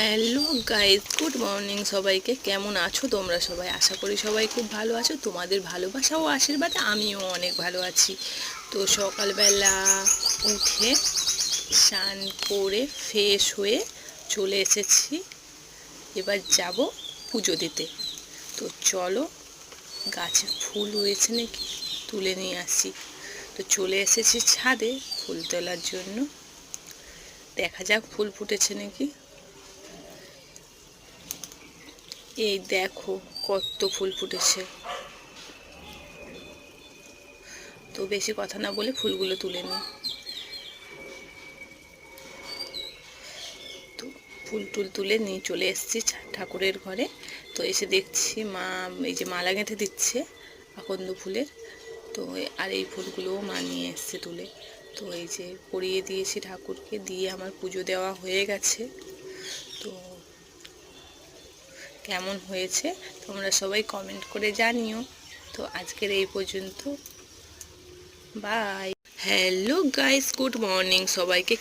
Hello guys, good morning সবাইকে। কেমন আছো তোমরা সবাই? আশা করি সবাই খুব ভালো আছো। তোমাদের ভালোবাসা ও আশীর্বাদে আমিও অনেক ভালো আছি। তো সকালবেলা উঠে স্নান করে ফ্রেশ হয়ে চলে এসেছি। এবার যাব পুজো দিতে। তো চলো, গাছে ফুল হয়েছে নাকি তুলে নিয়ে আসি। তো চলে এসেছি ছাদে ফুল তোলার জন্য। দেখা যাক ফুল ফুটেছে নাকি। এই দেখো কত ফুল ফুটেছে। তো বেশি কথা না বলে ফুলগুলো তুলে নিই। তো ফুল টুল তুলে নিয়ে চলে এসেছি ঠাকুরের ঘরে। তো এসে দেখছি মা এই যে মালা গেঁথে দিচ্ছে আকন্দ ফুলের। তো আর এই ফুলগুলোও মা নিয়ে এসছে তুলে। তো এই যে পরিয়ে দিয়েছি ঠাকুরকে, দিয়ে আমার পুজো দেওয়া হয়ে গেছে। তো কেমন হয়েছে তোমরা সবাই কমেন্ট করে জানিও। তো আজকের এই পর্যন্ত, bye. Hello guys, good morning সবাইকে।